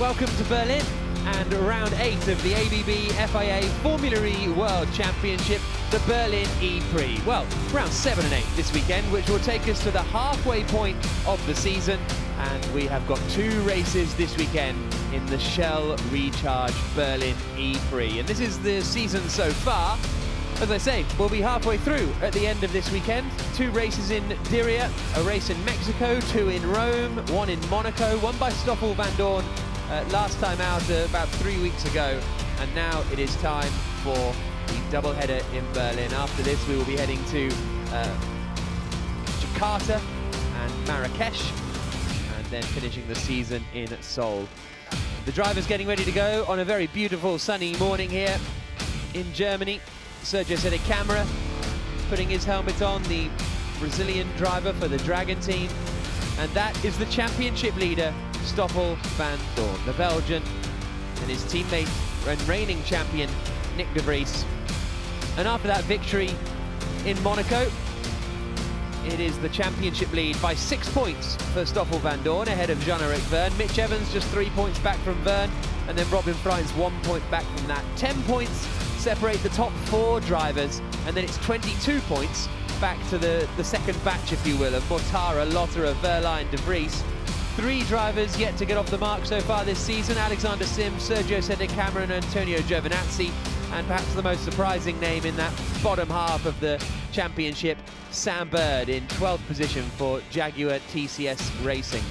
welcome to Berlin and round 8 of the ABB FIA Formula E World Championship, the Berlin E-Prix. Well, round 7 and 8 this weekend, which will take us to the halfway point of the season. And we have got 2 races this weekend in the Shell Recharge Berlin E-Prix. And this is the season so far. As I say, we'll be halfway through at the end of this weekend. 2 races in Diriyah, a race in Mexico, 2 in Rome, 1 in Monaco, 1 by Stoffel Vandoorne last time out about 3 weeks ago. And now it is time for the doubleheader in Berlin. After this, we will be heading to Jakarta and Marrakesh, and then finishing the season in Seoul. The drivers getting ready to go on a very beautiful sunny morning here in Germany. Sergio Sedecamera putting his helmet on, the Brazilian driver for the Dragon team. And that is the championship leader, Stoffel Vandoorne, the Belgian, and his teammate and reigning champion, Nick De Vries. And after that victory in Monaco, it is the championship lead by 6 points for Stoffel Vandoorne, ahead of Jean-Eric Vergne. Mitch Evans just 3 points back from Vergne, and then Robin Freins 1 point back from that. 10 points separate the top 4 drivers, and then it's 22 points back to the second batch, if you will, of Mortara, Lotterer, Verline, De Vries. 3 drivers yet to get off the mark so far this season: Alexander Sims, Sergio Sedecamera and Antonio Giovinazzi. And perhaps the most surprising name in that bottom half of the championship, Sam Bird in 12th position for Jaguar TCS Racing.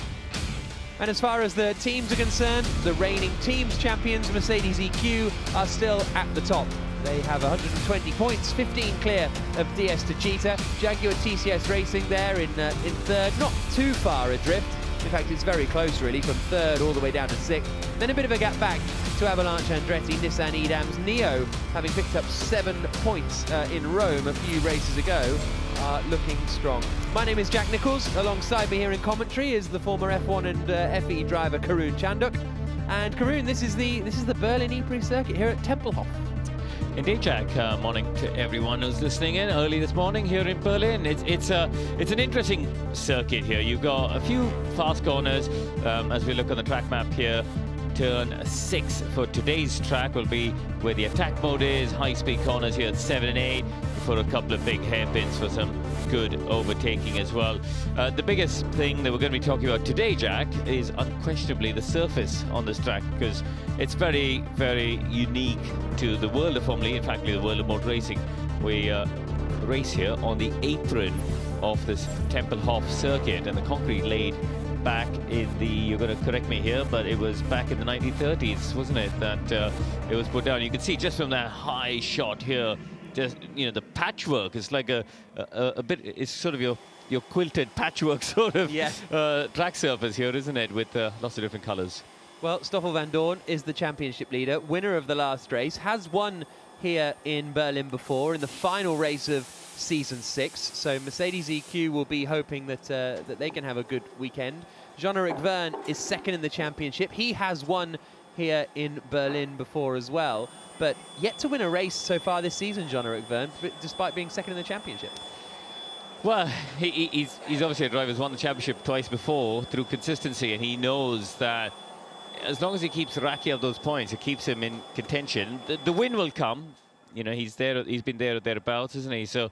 And as far as the teams are concerned, the reigning teams champions, Mercedes EQ, are still at the top. They have 120 points, 15 clear of DS Techeetah. Jaguar TCS Racing there in third, not too far adrift. In fact, it's very close, really, from third all the way down to 6th. Then a bit of a gap back to Avalanche Andretti, Nissan Edams. Neo, having picked up 7 points in Rome a few races ago, are looking strong. My name is Jack Nichols. Alongside me here in commentary is the former F1 and FE driver Karun Chanduk. And Karun, this is the Berlin E-Prix circuit here at Tempelhof. Indeed, Jack. Morning to everyone who's listening in early this morning here in Berlin. It's an interesting circuit here. You've got a few fast corners as we look on the track map here. Turn 6 for today's track will be where the attack mode is. High-speed corners here at 7 and 8 for a couple of big hairpins for some good overtaking as well. The biggest thing that we're going to be talking about today, Jack, is unquestionably the surface on this track, because it's very, very unique to the world of Formula E, in fact, the world of motor racing. We race here on the apron of this Tempelhof circuit, and the concrete laid back in the, you're going to correct me here, but it was back in the 1930s, wasn't it, that it was put down. You can see just from that high shot here, just, you know, the patchwork is like a bit, it's sort of your quilted patchwork sort of track surface here, isn't it, with lots of different colors. Well, Stoffel Vandoorne is the championship leader, winner of the last race, has won here in Berlin before in the final race of season 6. So Mercedes EQ will be hoping that that they can have a good weekend. Jean-Eric Vergne is second in the championship. He has won here in Berlin before as well, but yet to win a race so far this season, Jean-Eric Vergne, despite being second in the championship. Well, he's obviously a driver who's won the championship twice before through consistency, and he knows that as long as he keeps racking up those points, it keeps him in contention. The win will come. You know, he's there. He's been there or thereabouts, isn't he? So,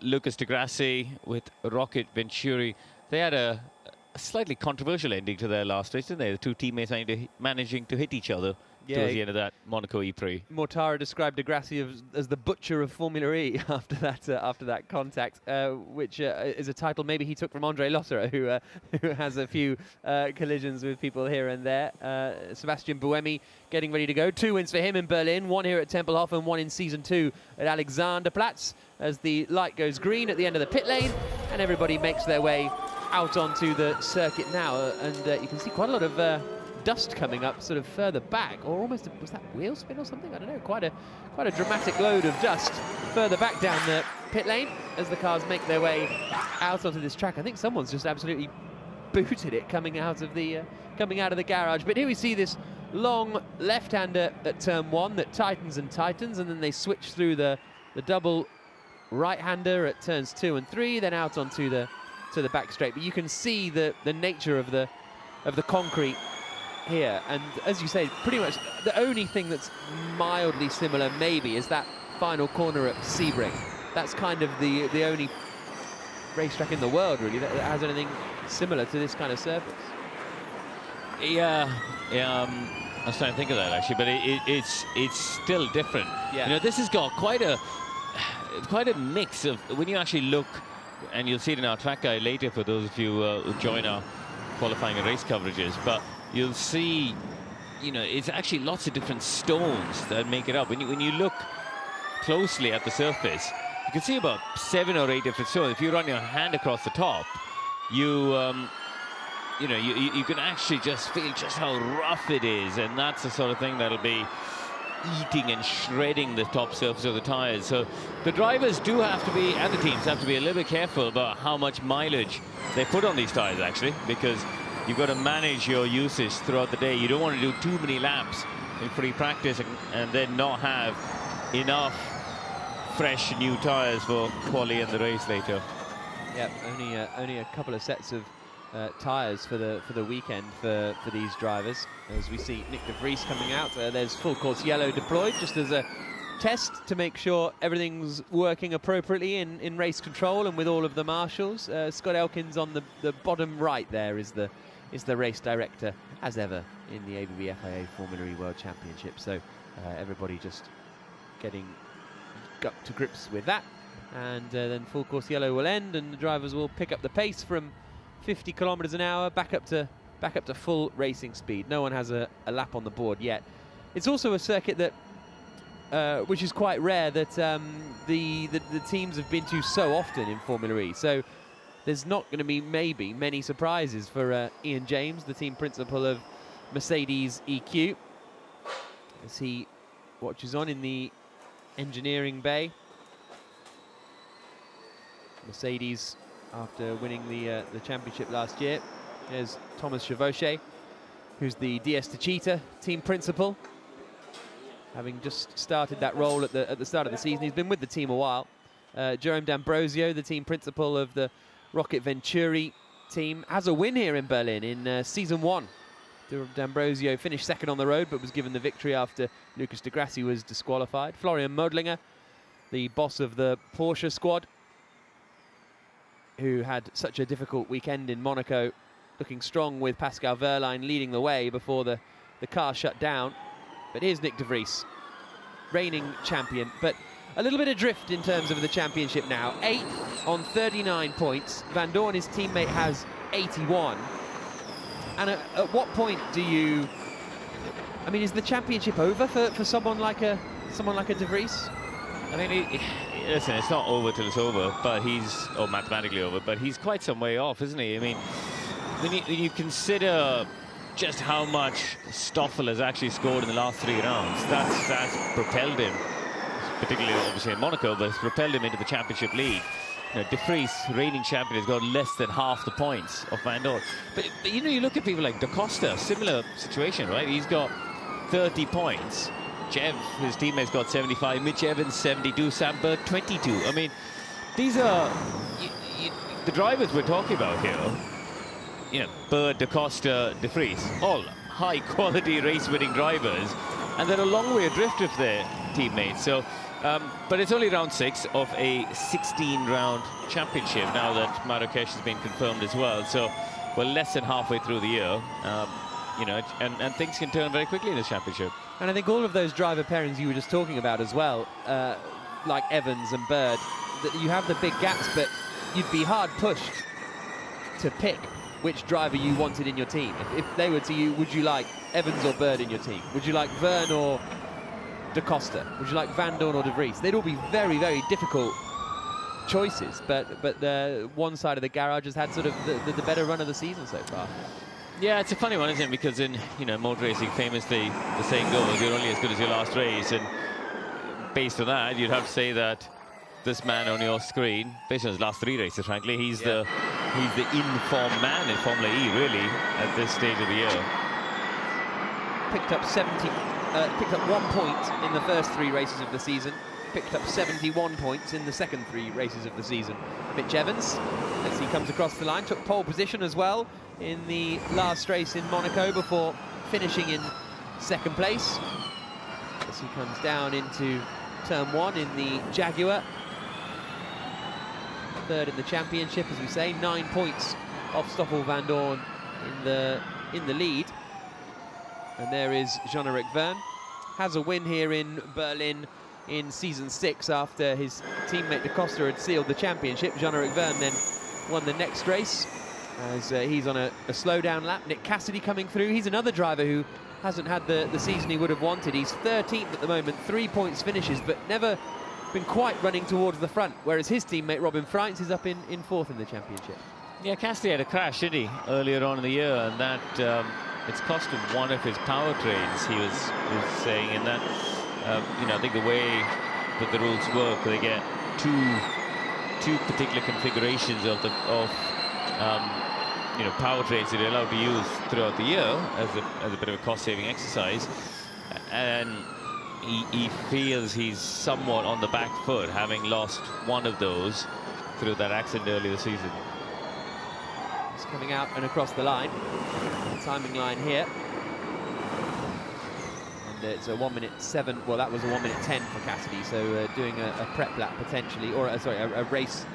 Lucas de Grassi with Rocket Venturi, they had a slightly controversial ending to their last race, didn't they? The 2 teammates managing to hit each other towards the end of that Monaco E-Prix. Mortara described de Grassi as the butcher of Formula E after that contact, which is a title maybe he took from Andre Lotterer, who has a few collisions with people here and there. Sebastian Buemi getting ready to go. 2 wins for him in Berlin, 1 here at Tempelhof and 1 in season 2 at Alexanderplatz, as the light goes green at the end of the pit lane and everybody makes their way out onto the circuit now. And you can see quite a lot of dust coming up sort of further back, or almost was that wheel spin or something? I don't know. Quite a dramatic load of dust further back down the pit lane as the cars make their way out onto this track. I think someone's just absolutely booted it coming out of the garage. But here we see this long left-hander at turn 1 that tightens and tightens, and then they switch through the double right-hander at turns 2 and 3, then out onto the back straight. But you can see the nature of the concrete here, and as you say, pretty much the only thing that's mildly similar maybe is that final corner at Sebring. That's kind of the only racetrack in the world really that has anything similar to this kind of surface. Yeah, I was trying to think of that actually, but it's still different. Yeah. You know, this has got quite a mix of, when you actually look, and you'll see it in our track guide later for those of you who join our qualifying and race coverages, but you'll see, you know, it's actually lots of different stones that make it up. When you look closely at the surface, you can see about 7 or 8 different stones. If you run your hand across the top, you know, you can actually just feel just how rough it is, and that's the sort of thing that'll be eating and shredding the top surface of the tires. So the drivers do have to be, and the teams have to be a little bit careful about how much mileage they put on these tires actually, because you've got to manage your usage throughout the day. You don't want to do too many laps in free practice and then not have enough fresh new tires for quali and the race later. Yeah, only a couple of sets of tyres for the weekend for these drivers. As we see Nick De Vries coming out, there's full course yellow deployed just as a test to make sure everything's working appropriately in race control and with all of the marshals. Scott Elkins on the bottom right there is the race director, as ever, in the ABB FIA Formula E World Championship. So everybody just getting up to grips with that, and then full course yellow will end, and the drivers will pick up the pace from 50 kilometers an hour back up to full racing speed. No one has a lap on the board yet. It's also a circuit that which is quite rare, that the teams have been to so often in Formula E. So there's not going to be maybe many surprises for Ian James, the team principal of Mercedes EQ, as he watches on in the engineering bay. Mercedes, after winning the championship last year. There's Thomas Chevauche, who's the DS Techeetah team principal, having just started that role at the start of the season. He's been with the team a while. Jerome D'Ambrosio, the team principal of the Rocket Venturi team, has a win here in Berlin in season 1. D'Ambrosio finished second on the road, but was given the victory after Lucas de Grassi was disqualified. Florian Mödlinger, the boss of the Porsche squad, who had such a difficult weekend in Monaco, looking strong with Pascal Wehrlein leading the way before the car shut down. But here's Nick De Vries, reigning champion, but a little bit adrift in terms of the championship now. 8th on 39 points. Van Dorn, his teammate, has 81. And at what point do you... I mean, is the championship over for someone like a De Vries? I mean, listen, it's not over till it's over, but he's, or mathematically over, but he's quite some way off, isn't he? I mean, when you consider just how much Stoffel has actually scored in the last 3 rounds, that's propelled him, particularly obviously in Monaco, but it's propelled him into the championship league. You know, De Vries, reigning champion, has got less than half the points of Van Dorn. But you know, you look at people like Da Costa, similar situation, right? He's got 30 points. Jev, his teammates, got 75. Mitch Evans, 72. Sam Bird, 22. I mean, these are the drivers we're talking about here. You know, Bird, Da Costa, De Vries, all high-quality race-winning drivers, and they're a long way adrift of their teammates. So, but it's only round 6 of a 16-round championship now that Marrakesh has been confirmed as well. So we're less than halfway through the year. You know, and things can turn very quickly in this championship. And I think all of those driver pairings you were just talking about as well, like Evans and Bird, that you have the big gaps, but you'd be hard pushed to pick which driver you wanted in your team. If they were to you, would you like Evans or Bird in your team? Would you like Verne or Da Costa? Would you like Van Dorn or De Vries? They'd all be very, very difficult choices, but the one side of the garage has had sort of the better run of the season so far. Yeah, it's a funny one, isn't it? Because in, you know, motor racing, famously, the saying goes, you're only as good as your last race. And based on that, you'd have to say that this man on your screen, based on his last 3 races, frankly, he's the in-form man in Formula E, really, at this stage of the year. Picked up 1 point in the first 3 races of the season. Picked up 71 points in the second 3 races of the season. Mitch Evans, as he comes across the line, took pole position as well in the last race in Monaco before finishing in second place as he comes down into turn 1 in the Jaguar. Third in the championship, as we say, 9 points off Stoffel van Dorn in the lead. And there is Jean-Eric Verne. Has a win here in Berlin in season 6 after his teammate De Costa had sealed the championship. Jean-Eric Verne then won the next race as he's on a slowdown lap. Nick Cassidy coming through. He's another driver who hasn't had the season he would have wanted. He's 13th at the moment, 3 points finishes, but never been quite running towards the front, whereas his teammate Robin Freitz is up in 4th in the championship. Yeah, Cassidy had a crash, didn't he, earlier on in the year, and that it's cost him one of his powertrains, he was saying, and that, you know, I think the way that the rules work, they get two particular configurations of you know, powertrains that they're allowed to use throughout the year as a bit of a cost-saving exercise, and he feels he's somewhat on the back foot, having lost one of those through that accident earlier this season. He's coming out and across the line, timing line here, and it's a 1:07. Well, that was a 1:10 for Cassidy, so doing a prep lap potentially, or sorry, a race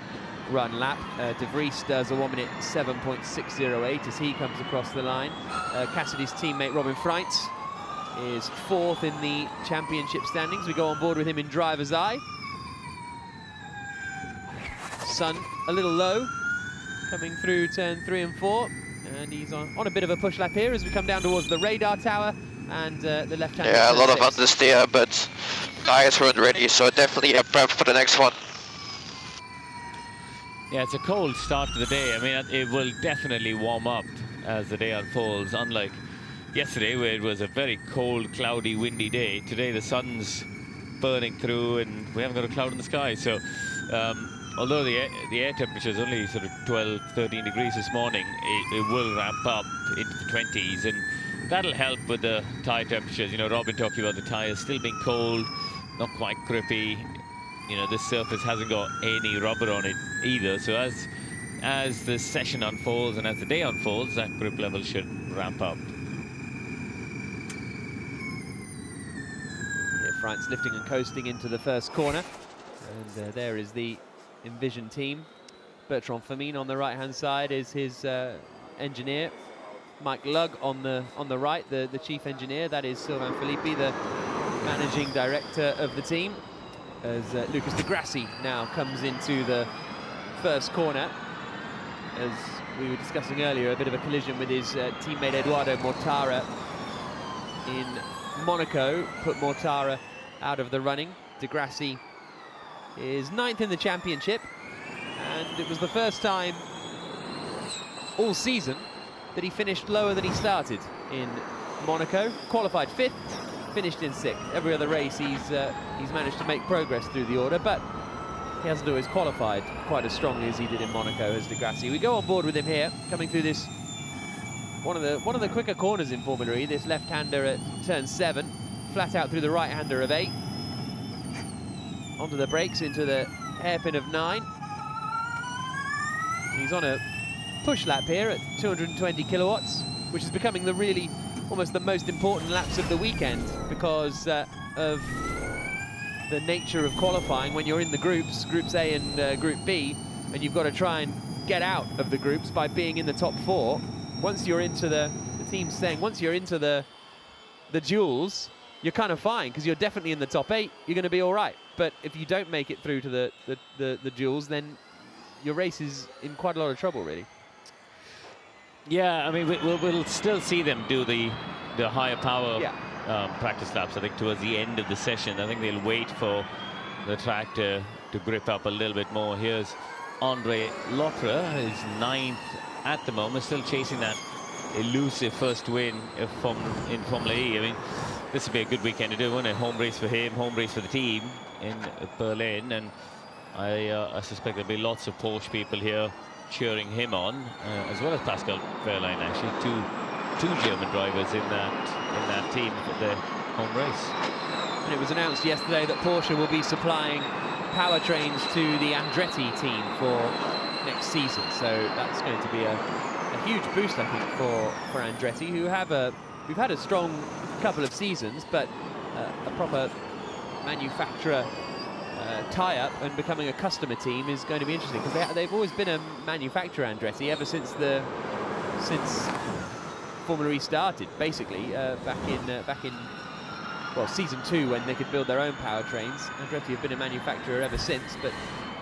run lap. De Vries does a 1:07.608 as he comes across the line. Cassidy's teammate Robin Freitz is 4th in the championship standings. We go on board with him in driver's eye. Sun a little low, coming through turn 3 and 4, and he's on a bit of a push lap here as we come down towards the radar tower and the left-hand. Yeah, a lot of understeer, but tires weren't ready, so definitely a prep for the next one. Yeah, it's a cold start to the day. I mean, it will definitely warm up as the day unfolds, unlike yesterday where it was a very cold, cloudy, windy day. Today the sun's burning through and we haven't got a cloud in the sky, so although the air temperature is only sort of 12, 13 degrees this morning, it will ramp up into the 20s, and that'll help with the tyre temperatures. You know, Robin talking about the tyres still being cold, not quite grippy. You know, this surface hasn't got any rubber on it either, so as the session unfolds and as the day unfolds, that grip level should ramp up. Here, Freitz lifting and coasting into the first corner, and there is the Envision team. Bertrand Famine on the right-hand side is his engineer. Mike Lugg on the right, the chief engineer. That is Sylvain Filippi, the managing director of the team, as Lucas de Grassi now comes into the first corner. As we were discussing earlier, a bit of a collision with his teammate Eduardo Mortara in Monaco put Mortara out of the running. De Grassi is 9th in the championship, and it was the first time all season that he finished lower than he started in Monaco. Qualified 5th, finished in 6th. Every other race he's managed to make progress through the order, but he hasn't always qualified quite as strongly as he did in Monaco as de Grassi. We go on board with him here, coming through this one of the quicker corners in Formula E. This left-hander at turn 7, flat out through the right-hander of 8, onto the brakes into the hairpin of 9. He's on a push lap here at 220 kilowatts, which is becoming the really almost the most important laps of the weekend because of the nature of qualifying. When you're in the groups, Groups A and Group B, and you've got to try and get out of the groups by being in the top 4. Once you're into the team's saying, once you're into the duels, you're kind of fine because you're definitely in the top 8. You're going to be all right. But if you don't make it through to the duels, then your race is in quite a lot of trouble, really. Yeah, I mean, we'll still see them do the higher power practice laps, I think, towards the end of the session. I think they'll wait for the track to grip up a little bit more. Here's Andre Lotre, who's 9th at the moment, still chasing that elusive first win in Formula E. I mean, this would be a good weekend to do, wouldn't it? Home race for him, home race for the team in Berlin, and I suspect there'll be lots of Porsche people here cheering him on, as well as Pascal Wehrlein, actually, two German drivers in that team for the home race. And it was announced yesterday that Porsche will be supplying powertrains to the Andretti team for next season, so that's going to be a huge boost, I think, for Andretti, who have a we've had a strong couple of seasons, but a proper manufacturer tie-up and becoming a customer team is going to be interesting, because they've always been a manufacturer, Andretti, ever since Formula E started, basically back in well, season 2, when they could build their own powertrains. Andretti have been a manufacturer ever since, but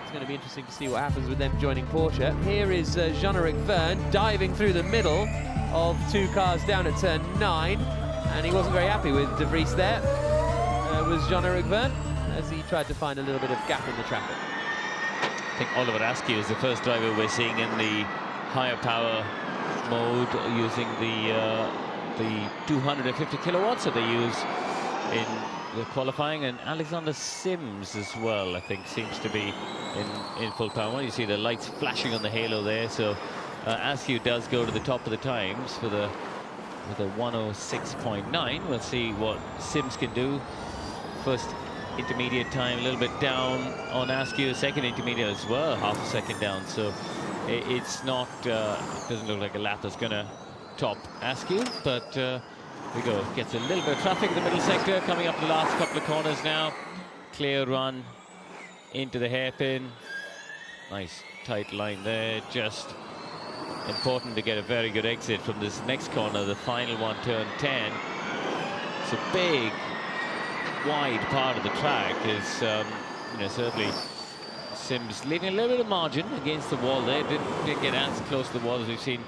it's going to be interesting to see what happens with them joining Porsche. Here is Jean-Eric Verne diving through the middle of 2 cars down at turn 9, and he wasn't very happy with Debrief there. Was Jean-Eric Verne, as he tried to find a little bit of gap in the traffic. I think Oliver Askew is the first driver we're seeing in the higher power mode, using the 250 kilowatts that they use in the qualifying, and Alexander Sims as well, I think, seems to be in full power. You see the lights flashing on the halo there, so Askew does go to the top of the times with a 106.9. We'll see what Sims can do. First intermediate time a little bit down on Askew, second intermediate as well, half a second down, so it's not, it doesn't look like a lap that's going to top Askew, but we go. Gets a little bit of traffic in the middle sector, coming up the last couple of corners now. Clear run into the hairpin. Nice tight line there. Just important to get a very good exit from this next corner, the final one, turn 10. It's a big, wide part of the track. Is you know, certainly Sims leaving a little bit of margin against the wall there. Didn't get as close to the wall as we've seen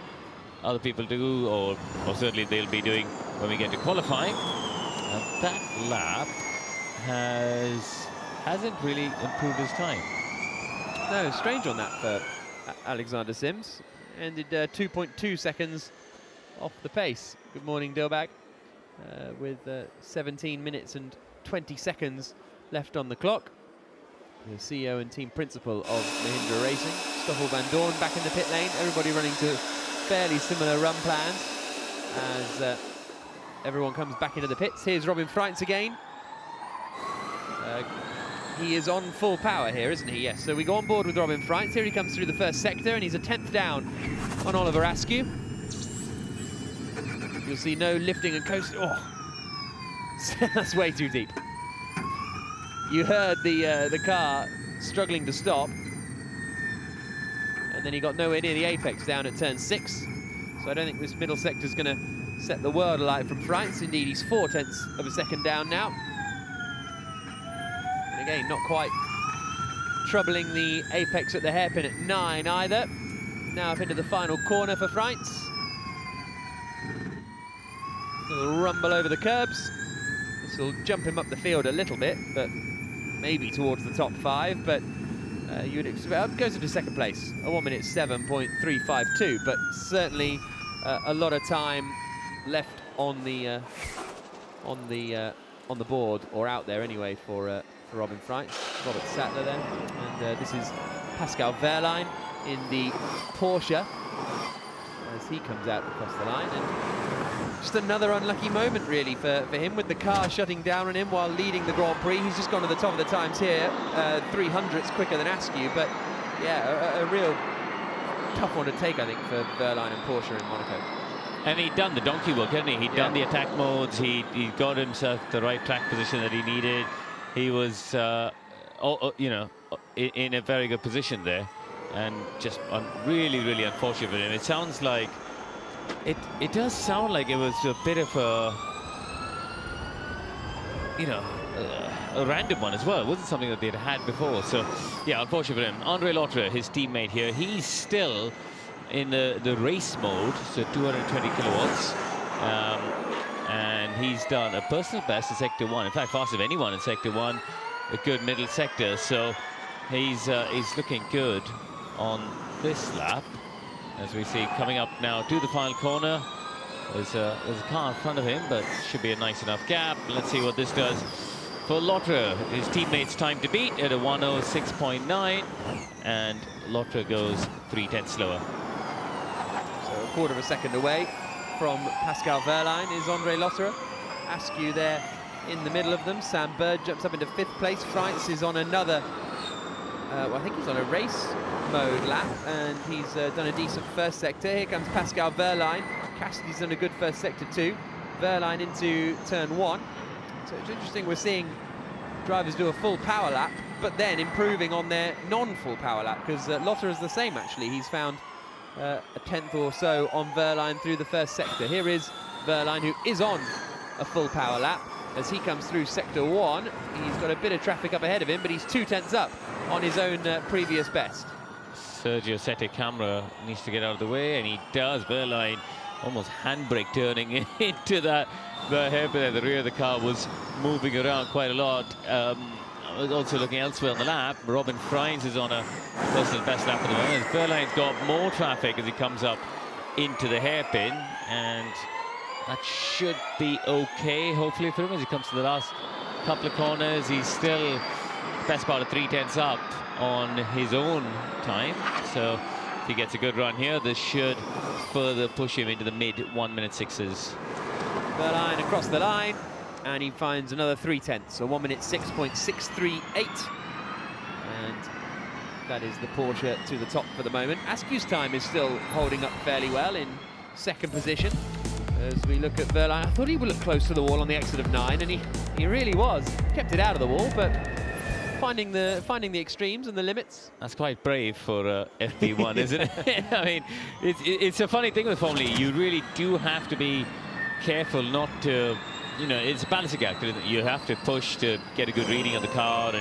other people do, or certainly they'll be doing when we get to qualifying. And that lap hasn't really improved his time. No, strange on that for Alexander Sims. Ended 2.2 seconds off the pace. Good morning, Dilbag. With 17 minutes and 20 seconds left on the clock. The CEO and team principal of Mahindra Racing, Stoffel van Doorn, back in the pit lane. Everybody running to fairly similar run plans as everyone comes back into the pits. Here's Robin Freitz again. He is on full power here, isn't he? Yes, so we go on board with Robin Freitz. Here he comes through the first sector, and he's a 10th down on Oliver Askew. You'll see no lifting and coasting. Oh, that's way too deep. You heard the car struggling to stop. And then he got nowhere near the apex down at turn 6. So I don't think this middle sector is going to set the world alight from Freitz. Indeed, he's 0.4 of a second down now. And again, not quite troubling the apex at the hairpin at 9 either. Now up into the final corner for Freitz. A little rumble over the curbs. This will jump him up the field a little bit, but maybe towards the top 5. But you'd expect, goes into second place, a 1:07.352, but certainly a lot of time left on the board, or out there anyway, for Robin Freitz. Robert Sattler there, and this is Pascal Wehrlein in the Porsche as he comes out across the line. And just another unlucky moment really for him, with the car shutting down on him while leading the Grand Prix. He's just gone to the top of the times here, 300ths quicker than Askew, but yeah, a real tough one to take, I think, for Wehrlein and Porsche in Monaco. And he'd done the donkey work, hadn't he? He'd done the attack modes, he got himself the right track position that he needed. He was, you know, in a very good position there, and just really, really unfortunate for him. It sounds like, it does sound like it was a bit of a, you know, a random one as well. It wasn't something that they'd had before. So, yeah, unfortunate for him. Andre Lautre, his teammate here, he's still in the race mode, so 220 kilowatts. And he's done a personal best in Sector 1. In fact, faster than anyone in Sector 1. A good middle sector, so he's looking good on this lap. As we see, coming up now to the final corner. There's a car in front of him, but should be a nice enough gap. Let's see what this does for Lautre. His teammate's time to beat at a 1:06.9, and Lautre goes 3/10 slower. So a quarter of a second away from Pascal Wehrlein is Andre Lautre. Askew there in the middle of them. Sam Bird jumps up into 5th place. Freitz is on another, well, I think he's on a race mode lap, and he's done a decent first sector. Here comes Pascal Wehrlein. Cassidy's done a good first sector too. Wehrlein into turn 1. So it's interesting, we're seeing drivers do a full power lap, but then improving on their non-full power lap, because Lotter is the same actually. He's found a tenth or so on Wehrlein through the first sector. Here is Wehrlein, who is on a full power lap as he comes through sector 1. He's got a bit of traffic up ahead of him, but he's 2/10 up on his own previous best. Sergio Sette camera needs to get out of the way, and he does. Wehrlein almost handbrake turning into the hairpin at the rear of the car, was moving around quite a lot. I was also looking elsewhere on the lap. Robin Freins is on a personal best lap at the moment. Wehrlein's got more traffic as he comes up into the hairpin, and that should be okay, hopefully, for him as he comes to the last couple of corners. He's still best part of 3/10 up on his own time, so if he gets a good run here, this should further push him into the mid 1 minute 6s. Wehrlein across the line, and he finds another 3/10, so 1 minute 6.638, and that is the Porsche to the top for the moment. Askew's time is still holding up fairly well in second position. As we look at Wehrlein, I thought he would look close to the wall on the exit of 9, and he really was. Kept it out of the wall, but finding the extremes and the limits. That's quite brave for FP1, isn't it? I mean, it's a funny thing with Formula E. You really do have to be careful not to, you know, it's a balancing act. You have to push to get a good reading of the car,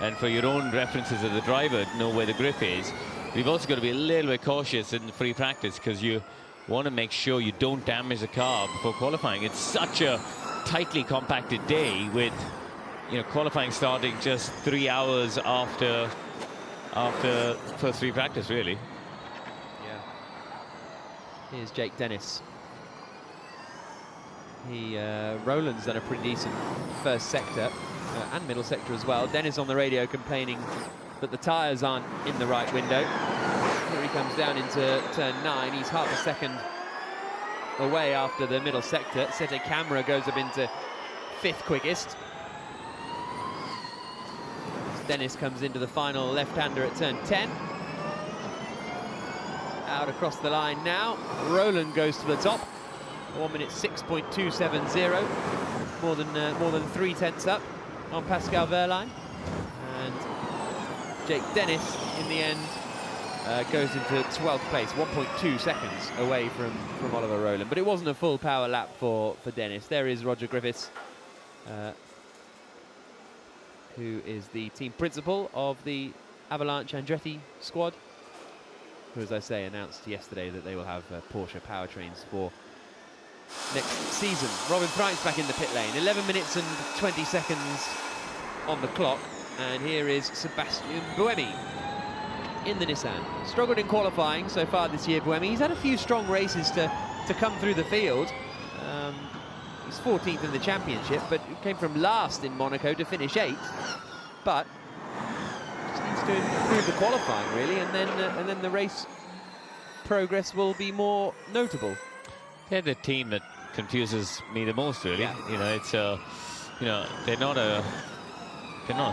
and for your own references as the driver, know where the grip is. You've also got to be a little bit cautious in free practice, because you want to make sure you don't damage the car before qualifying. It's such a tightly compacted day, with, you know, qualifying starting just 3 hours after first free practice, really. Yeah. Here's Jake Dennis. Roland's done a pretty decent first sector and middle sector as well. Dennis on the radio complaining that the tyres aren't in the right window. Here he comes down into turn 9. He's half a second away after the middle sector. Sette camera goes up into 5th quickest. Dennis comes into the final left-hander at turn 10. Out across the line now. Roland goes to the top. 1 minute 6.270. More than 3/10 up on Pascal Wehrlein. And Jake Dennis in the end goes into 12th place, 1.2 seconds away from Oliver Roland. But it wasn't a full power lap for Dennis. There is Roger Griffiths, who is the team principal of the Avalanche Andretti squad, who, as I say, announced yesterday that they will have Porsche powertrains for next season. Robin Freins back in the pit lane. 11 minutes and 20 seconds on the clock. And here is Sebastian Buemi in the Nissan. Struggled in qualifying so far this year, Buemi. He's had a few strong races to come through the field. He's 14th in the championship, but came from last in Monaco to finish 8th. But just needs to improve the qualifying, really, and then the race progress will be more notable. They're the team that confuses me the most, really. Yeah. You know, it's you know, they're not a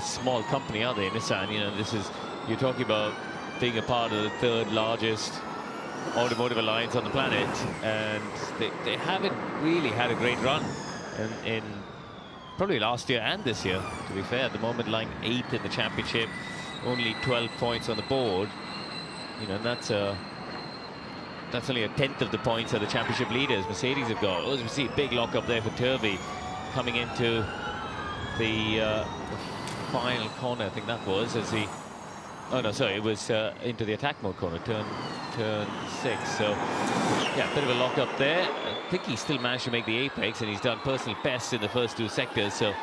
small company, are they, Nissan? You know, you're talking about being a part of the 3rd largest automotive alliance on the planet, and they haven't really had a great run in probably last year and this year, to be fair. At the moment, lying 8th in the championship, only 12 points on the board. You know, and that's only a 10th of the points that the championship leaders Mercedes have got. Oh, as we see, a big lock up there for Turvey coming into the final corner, I think that was, as he... Oh, no, sorry, it was into the attack mode corner, turn 6. So, yeah, a bit of a lock up there. I think he still managed to make the apex, and he's done personal best in the first 2 sectors. So,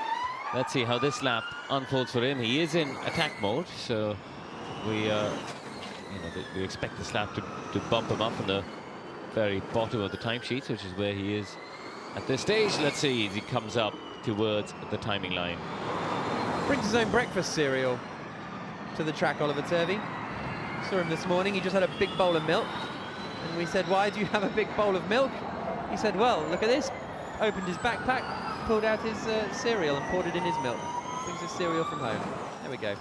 let's see how this lap unfolds for him. He is in attack mode, so we expect this lap to bump him up from the very bottom of the timesheets, which is where he is at this stage. Let's see as he comes up towards the timing line. Brings his own breakfast cereal to the track, Oliver Turvey. Saw him this morning, he just had a big bowl of milk. And we said, why do you have a big bowl of milk? He said, well, look at this. Opened his backpack, pulled out his cereal and poured it in his milk. Brings his cereal from home. There we go.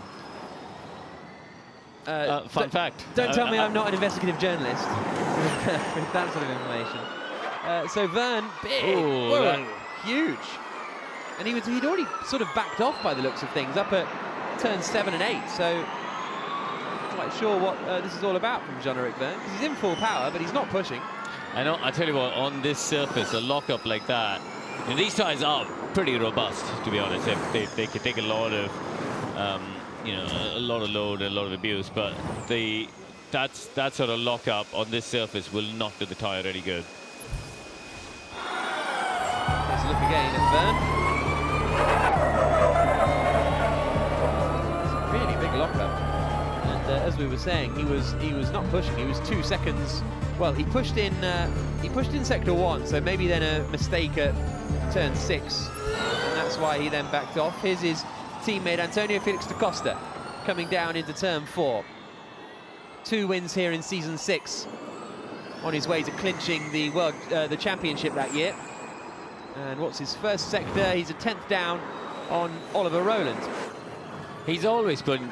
Fun fact. Don't tell me I'm not an investigative journalist with that sort of information. So Verne, big, Ooh, whoa, huge. And he'd already sort of backed off by the looks of things up at turns 7 and 8. So not quite sure what this is all about from Jean-Eric Verne, because he's in full power, but he's not pushing. I tell you what, on this surface, a lock-up like that, and these tyres are pretty robust, to be honest. They can take a lot of, a lot of load, a lot of abuse, but that sort of lock-up on this surface will not do the tyre any good. Here's a look again at Verne. It's a really big lockup. And as we were saying, he was not pushing. He was 2 seconds. Well, he pushed in sector 1, so maybe then a mistake at turn 6, and that's why he then backed off. Here's his teammate Antonio Felix da Costa coming down into turn 4. 2 wins here in season 6, on his way to clinching the championship that year. And what's his first sector? He's a 10th down on Oliver Rowland. He's always been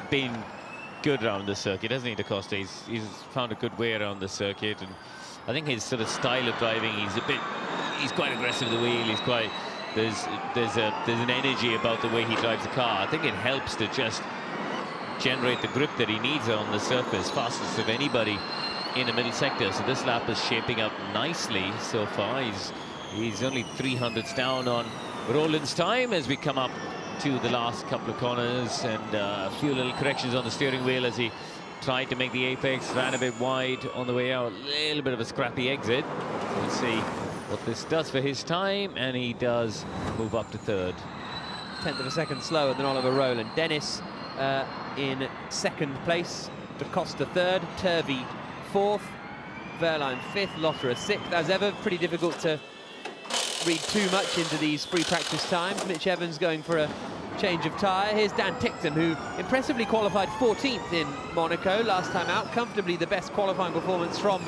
good around the circuit, hasn't he, da Costa? He's found a good way around the circuit, and I think his sort of style of driving, he's quite aggressive with the wheel. He's quite, there's an energy about the way he drives the car. I think it helps to just generate the grip that he needs on the surface, fastest of anybody in the middle sector. So this lap is shaping up nicely so far. He's only 300ths down on Rowland's time as we come up to the last couple of corners, and a few little corrections on the steering wheel as he tried to make the apex, ran a bit wide on the way out, a little bit of a scrappy exit. So we'll see what this does for his time, and he does move up to 3rd. 10th of a second slower than Oliver Rowland. Dennis in 2nd place, da Costa 3rd, Turvey 4th, Verline 5th, Lotterer 6th. As ever, pretty difficult to read too much into these free practice times. Mitch Evans going for a change of tyre. Here's Dan Ticktum, who impressively qualified 14th in Monaco last time out. Comfortably the best qualifying performance from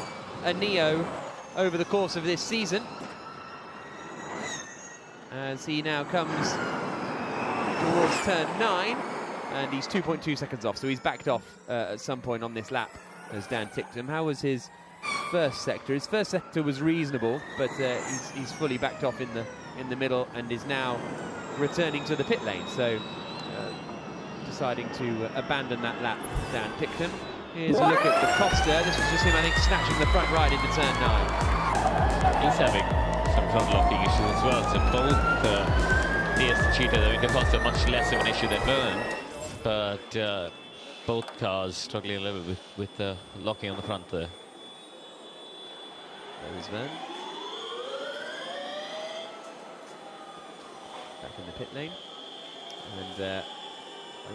a Neo over the course of this season. As he now comes towards turn 9, and he's 2.2 seconds off, so he's backed off at some point on this lap as Dan Ticktum. How was his first sector? His first sector was reasonable, but he's fully backed off in the middle and is now returning to the pit lane, so deciding to abandon that lap. Dan Ticktum. Here's a look at da Costa. This was just him, I think, snatching the front right into turn 9. He's having some front locking issues as well, so both Diaz and Cheetah, I mean, da Costa much less of an issue than Verne, but both cars struggling a little bit with locking on the front there. There's Verne. Back in the pit lane. And a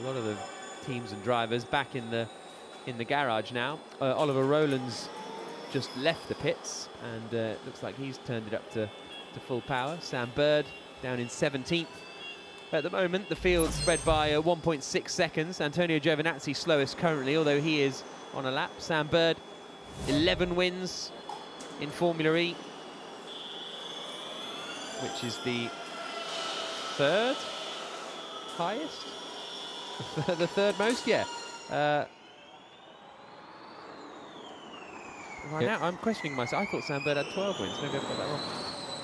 lot of the teams and drivers back in the garage now. Oliver Rowland's just left the pits, and looks like he's turned it up to full power. Sam Bird down in 17th. At the moment, the field spread by 1.6 seconds. Antonio Giovinazzi slowest currently, although he is on a lap. Sam Bird, 11 wins in Formula E, which is the 3rd highest? The 3rd most, yeah. Right now, I'm questioning myself. I thought Sam Bird had 12 wins. Maybe I've got that wrong.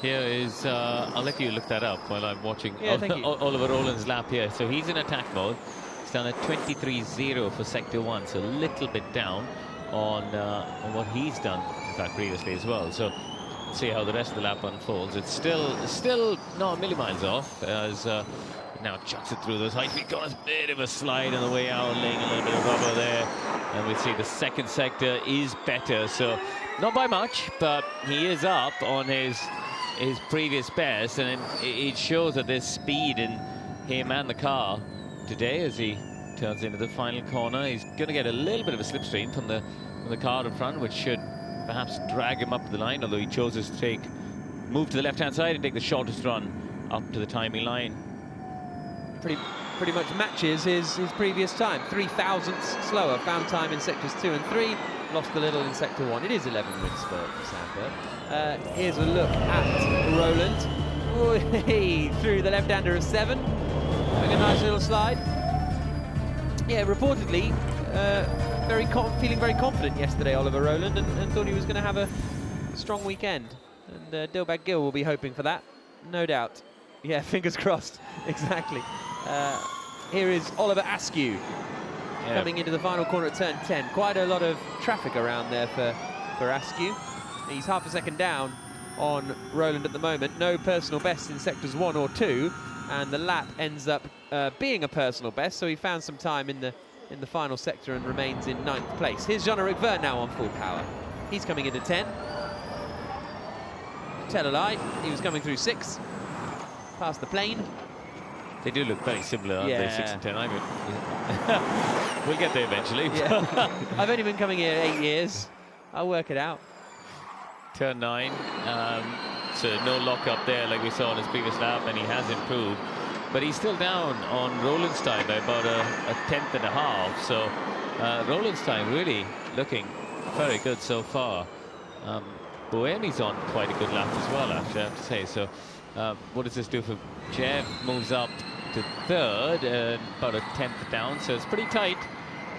Here is, I'll let you look that up while I'm watching Oliver Rowland's lap here. So he's in attack mode. He's done a 23.0 for Sector 1, so a little bit down on what he's done, in fact, previously as well. So let's see how the rest of the lap unfolds. It's still not a million miles off, as now chucks it through those high-speed corners. Bit of a slide on the way out, laying a little bit of rubber there. And we see the 2nd sector is better, so not by much, but he is up on his previous best, and it shows that there's speed in him and the car today as he turns into the final corner. He's going to get a little bit of a slipstream from the car in front, which should perhaps drag him up the line, although he chose to move to the left-hand side and take the shortest run up to the timing line. Pretty much matches his previous time. 3,000ths slower. Found time in sectors 2 and 3. Lost a little in sector 1. It is 11 wins for Sam Bird. Here's a look at Rowland. Through the left-hander of 7. Having a nice little slide. Yeah, reportedly feeling very confident yesterday, Oliver Rowland, and thought he was going to have a strong weekend. And Dilbag Gill will be hoping for that, no doubt. Yeah, fingers crossed, exactly. Here is Oliver Askew coming into the final corner at turn 10. Quite a lot of traffic around there for Askew. He's half a second down on Roland at the moment. No personal best in sectors 1 or 2, and the lap ends up being a personal best, so he found some time in the final sector and remains in 9th place. Here's Jean-Eric Verne now on full power. He's coming into 10. Tell a lie, he was coming through 6. Past the plane. They do look very similar, aren't they? 6 and 10. I mean, we'll get there eventually. Yeah. I've only been coming here 8 years. I'll work it out. Turn 9. So no lock up there like we saw on his previous lap, and he has improved. But he's still down on Roland's time by about a tenth and a half. So Roland's time really looking very good so far. Boemi's on quite a good lap as well, actually, I have to say. So what does this do for Jev? Moves up to 3rd and about a tenth down, so it's pretty tight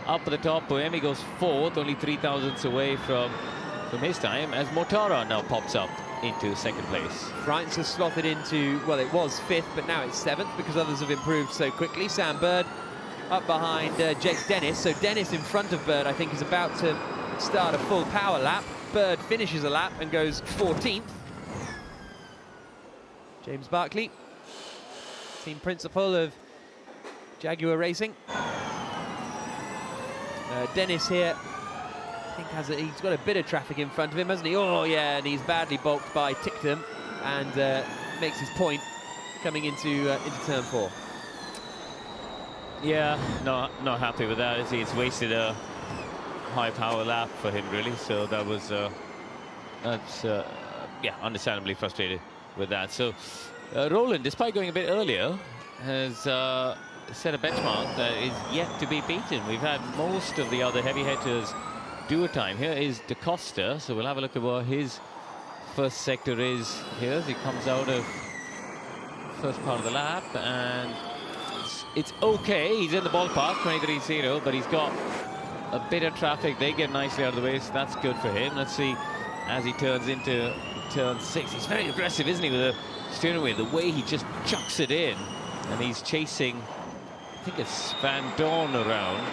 up at the top. Boemi goes 4th, only 3 thousandths away from his time, as Mortara now pops up into 2nd place. Freins has slotted into, well, it was 5th, but now it's 7th because others have improved so quickly. Sam Bird up behind Jake Dennis, so Dennis in front of Bird, I think, is about to start a full power lap. Bird finishes a lap and goes 14th. James Barkley, team principal of Jaguar Racing. Dennis here, I think he's got a bit of traffic in front of him, hasn't he? Oh yeah, and he's badly balked by Ticktum and makes his point coming into turn 4. Yeah, not happy with that, is he? It's wasted a high power lap for him, really. So that was yeah, understandably frustrated with that. So Roland, despite going a bit earlier, has set a benchmark that is yet to be beaten. We've had most of the other heavy hitters do a time. Here is Da Costa, so we'll have a look at what his first sector is here as he comes out of first part of the lap, and it's okay. He's in the ballpark, 23.0, but he's got a bit of traffic. They get nicely out of the way, so that's good for him. Let's see as he turns into turn 6. He's very aggressive, isn't he, with the steering wheel, the way he just chucks it in, and he's chasing, I think it's Van Dorn around.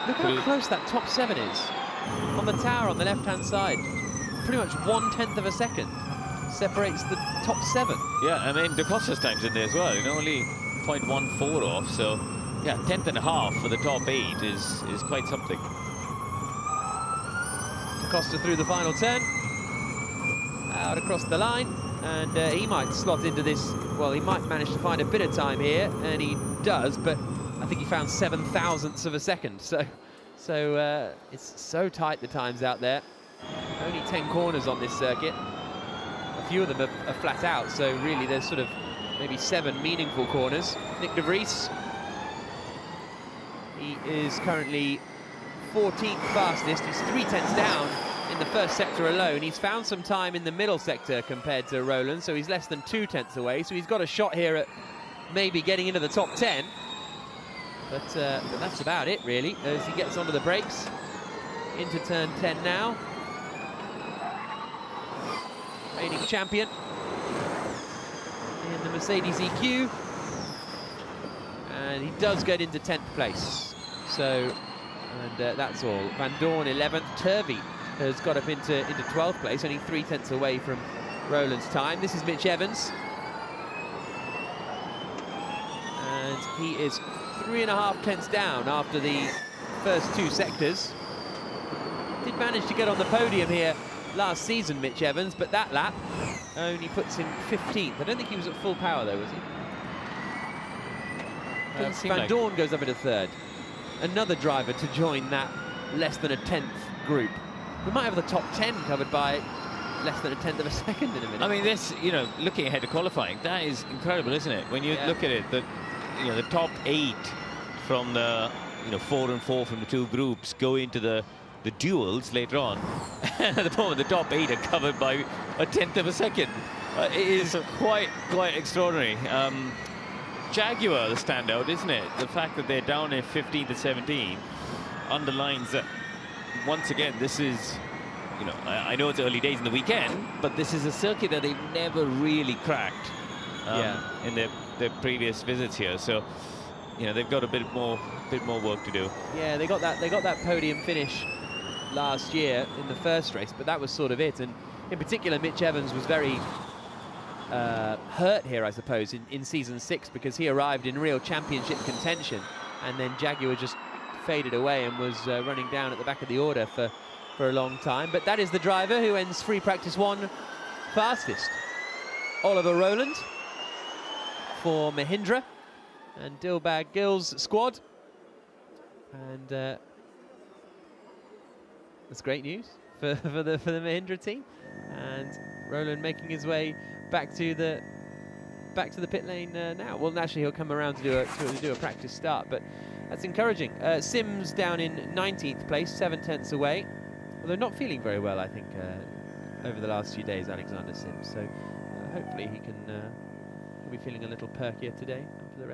Look how close that top 7 is. On the tower on the left-hand side. Pretty much 1/10 of a second separates the top 7. Yeah, I mean, Da Costa's time's in there as well, you know, only 0.14 off, so yeah, 10th and a half for the top 8 is quite something. Da Costa through the final turn. Out across the line, and he might slot into this. Well, he might manage to find a bit of time here, and he does, but I think he found 7 thousandths of a second. So it's so tight, the times out there. Only 10 corners on this circuit. A few of them are flat out, so really there's sort of maybe 7 meaningful corners. Nick de Vries, he is currently 14th fastest. He's 3/10 down in the first sector alone. He's found some time in the middle sector compared to Roland, so he's less than 2/10 away. So he's got a shot here at maybe getting into the top 10. But that's about it, really, as he gets onto the brakes. Into turn 10 now. Reigning champion in the Mercedes EQ. And he does get into 10th place. So, and that's all. Van Dorn 11th. Turvey has got up into 12th place, only 3/10 away from Roland's time. This is Mitch Evans. And he is 3.5 tenths down after the first 2 sectors. Did manage to get on the podium here last season, Mitch Evans, but that lap only puts him 15th. I don't think he was at full power though, was he? Van Dorn goes up into 3rd. Another driver to join that less than a 10th group. We might have the top 10 covered by less than a 10th of a second in a minute. I mean, this, you know, looking ahead to qualifying, that is incredible, isn't it? When you look at it, that, you know, the top 8 from the, 4 and 4 from the 2 groups go into the duels later on. At the moment, the top 8 are covered by a 10th of a second. It is quite extraordinary. Jaguar, the standout, isn't it? The fact that they're down in 15 to 17 underlines that once again this is you know, I know it's early days in the weekend, but this is a circuit that they've never really cracked in their previous visits here. So, you know, they've got a bit more work to do. Yeah, they got that podium finish last year in the first race, but that was sort of it. And in particular, Mitch Evans was very hurt here, I suppose, in season 6, because he arrived in real championship contention, and then Jaguar just faded away and was running down at the back of the order for a long time. But that is the driver who ends free practice 1 fastest. Oliver Rowland for Mahindra and Dilbag Gill's squad. And that's great news for the Mahindra team. And Rowland making his way back to the pit lane now. Well, naturally he'll come around to do a practice start, but that's encouraging. Sims down in 19th place, 7 tenths away. Although not feeling very well, I think, over the last few days, Alexander Sims. So hopefully he'll be feeling a little perkier today and for the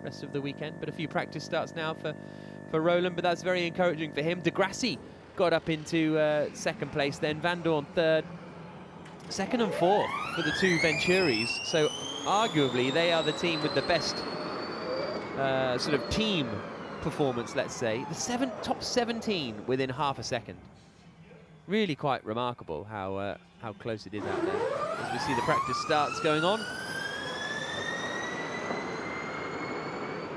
rest of the weekend. But a few practice starts now for Rowland, but that's very encouraging for him. Degrassi got up into 2nd place, then Van Dorn 3rd, 2nd and 4th for the 2 Venturis. So arguably they are the team with the best sort of team performance, let's say. The top 17 within half a second. Really quite remarkable how close it is out there as we see the practice starts going on.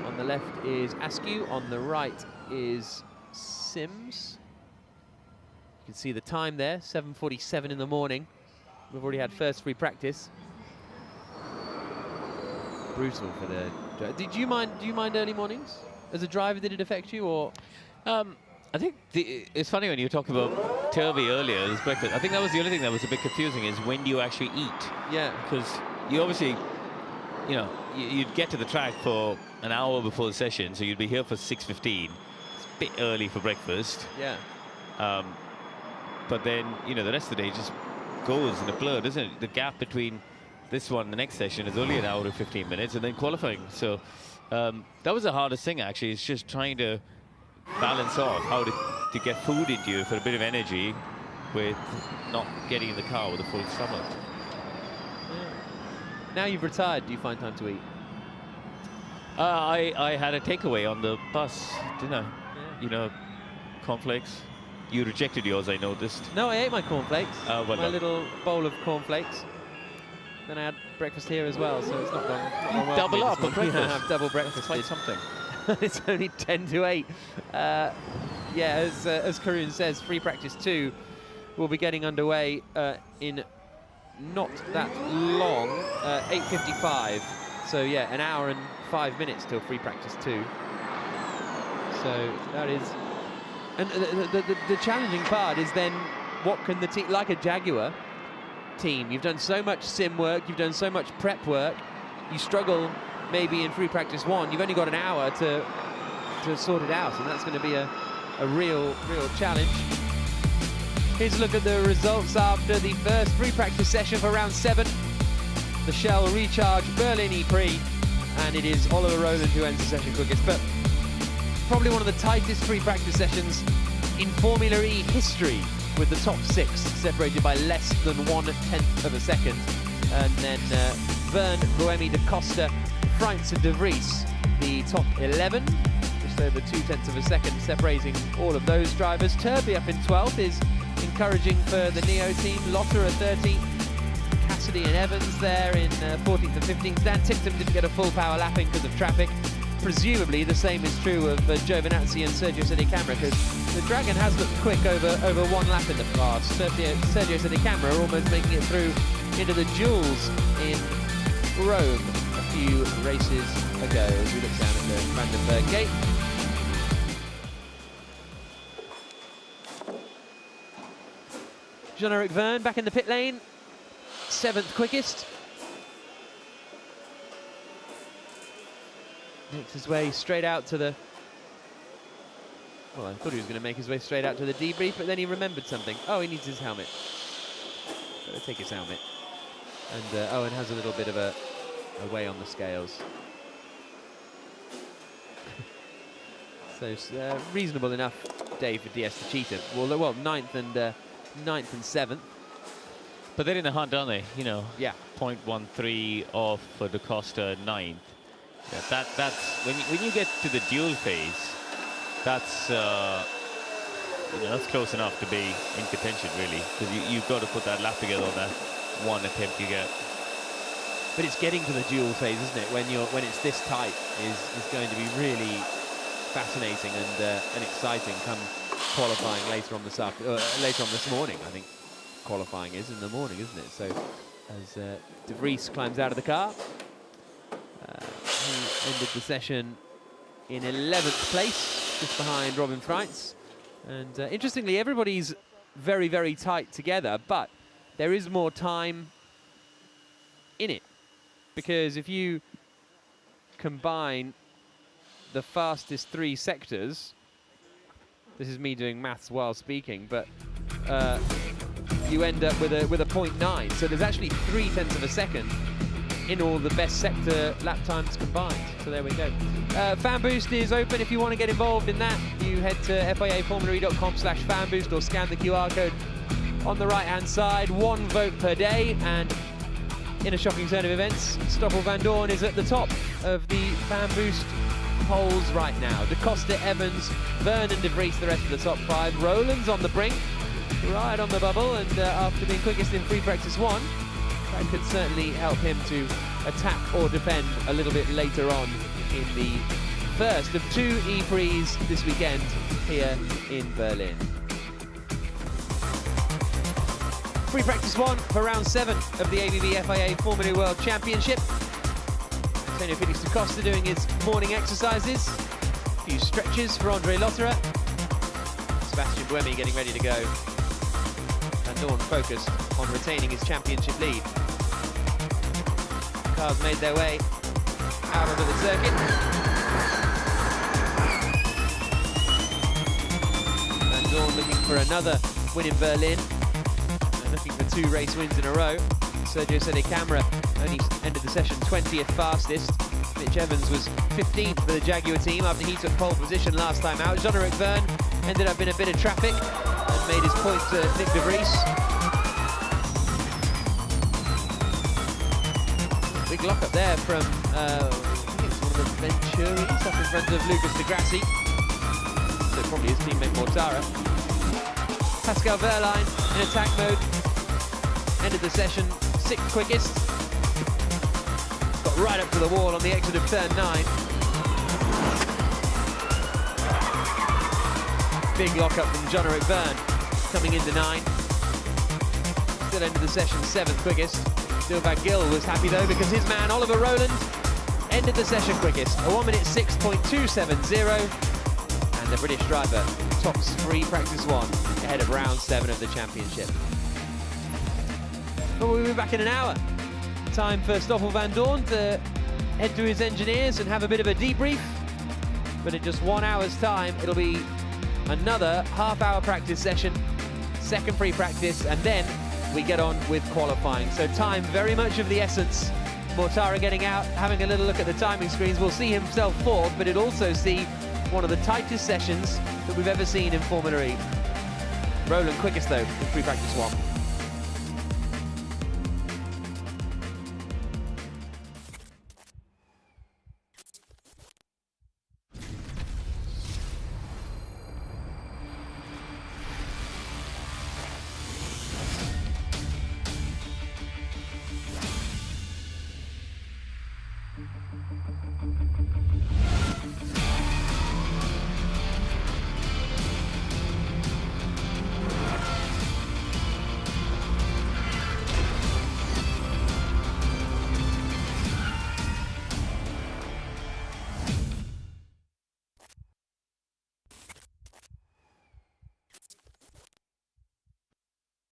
On the left is Askew, on the right is Sims. You can see the time there, 7:47 in the morning. We've already had first free practice. Brutal for the. Do you mind early mornings as a driver? Did it affect you, or? I think it's funny when you talk about Turvey earlier, this breakfast. I think that was the only thing that was a bit confusing, is when do you actually eat? Yeah. Because you obviously, you know, you'd get to the track for an hour before the session, so you'd be here for 6:15. It's a bit early for breakfast. Yeah. But then, you know, the rest of the day just goes in a blur, doesn't it? The gap between this one and the next session is only an hour and 15 minutes, and then qualifying. So that was the hardest thing, actually, is just trying to balance off how to get food into you for a bit of energy with not getting in the car with a full stomach. Yeah. Now you've retired, do you find time to eat? I had a takeaway on the bus, didn't I? Yeah. You know, cornflakes. You rejected yours, I noticed. No, I ate my cornflakes. Well my done. little bowl of cornflakes. Then I had breakfast here as well, so it's not gone well. Double up for breakfast. I have double breakfast. It's like something. It's only 10 to 8. Yeah, as Karun says, free practice 2 will be getting underway in not that long, 8:55. So yeah, an hour and 5 minutes till free practice 2. So that is, and the challenging part is then what can the team, like a Jaguar team, you've done so much sim work, you've done so much prep work, you struggle maybe in free practice 1, you've only got an hour to sort it out, and that's going to be a real challenge. Here's a look at the results after the first free practice session for round 7. The Shell Recharge Berlin E-Prix, and it is Oliver Rowland who ends the session quickest, but probably one of the tightest free practice sessions in Formula E history, with the top 6 separated by less than 1/10 of a second. And then Vern, Boemi, Da Costa, Freitz and De Vries, the top 11, just over 2/10 of a second separating all of those drivers. Turby up in 12th is encouraging for the Neo team. Lotter at 13th, Cassidy and Evans there in 14th and 15th. Dan Tipton didn't get a full power lapping because of traffic. Presumably the same is true of Giovinazzi and Sergio Sedicamera, because the Dragon has looked quick over one lap in the past. Sergio Sedicamera almost making it through into the duels in Rome a few races ago, as we look down at the Brandenburg gate. Jean-Eric Verne back in the pit lane, 7th quickest. Makes his way straight out to the... Well, I thought he was going to make his way straight out to the debrief, but then he remembered something. Oh, he needs his helmet. Better take his helmet. And Owen has a little bit of a way on the scales. So reasonable enough day for DS to Cheetah. Well, 9th and 9th and 7th. But they're in the hunt, aren't they? You know, Yeah. 0.13 off for Da Costa 9th. Yeah, that's when you get to the duel phase, that's you know, that's close enough to be in contention, really, because you've got to put that lap together on that one attempt you get. But it's getting to the duel phase, isn't it? When it's this tight, is going to be really fascinating and exciting come qualifying later on this morning. I think qualifying is in the morning, isn't it? So as Debrief climbs out of the car, he ended the session in 11th place, just behind Robin Freitz. And interestingly, everybody's very, very tight together, but there is more time in it. Because if you combine the fastest 3 sectors, this is me doing maths while speaking, but you end up with a 0.9. So there's actually 0.3 of a second in all the best sector lap times combined. So there we go. Fan Boost is open. If you want to get involved in that, you head to FIAFormulary.com/fanboost or scan the QR code on the right-hand side. 1 vote per day, and in a shocking turn of events, Stoffel Vandoorne is at the top of the Fan Boost polls right now. Da Costa, Evans, Vernon, and Debrief, the rest of the top 5. Rowland's on the brink, right on the bubble, and after being quickest in free practice 1, that could certainly help him to attack or defend a little bit later on in the first of 2 E-Prix this weekend here in Berlin. Free practice 1 for round 7 of the ABB FIA Formula World Championship. Antonio Felix da Costa doing his morning exercises. A few stretches for Andre Lotterer. Sebastian Buemi getting ready to go. Vandoorne focused on retaining his championship lead. Cars made their way out onto the circuit. Vandoorne looking for another win in Berlin. Looking for 2 race wins in a row. Sergio Sede Camara only ended the session 20th fastest. Mitch Evans was 15th for the Jaguar team after he took pole position last time out. Jean-Eric Verne ended up in a bit of traffic and made his point to Nick de Vries. Big lock up there from, I think it's one of the Venturis up in front of Lucas de Grassi. So probably his teammate Mortara. Pascal Wehrlein in attack mode, ended the session 6th quickest. Got right up to the wall on the exit of turn 9. Big lock up from Jean-Eric Verne coming into 9. Still ended the session 7th quickest. Dilbag Gill was happy though because his man Oliver Rowland ended the session quickest. A 1 minute 6.270. And the British driver tops free practice 1 ahead of round 7 of the championship. But we'll be back in an hour. Time for Stoffel Vandoorne to head to his engineers and have a bit of a debrief. But in just 1 hour's time, it'll be another half-hour practice session, 2nd free practice, and then we get on with qualifying. So time very much of the essence. Mortara getting out, having a little look at the timing screens. We'll see himself 4th, but it'll also see one of the tightest sessions that we've ever seen in Formula E. Rowland quickest though in free practice 1.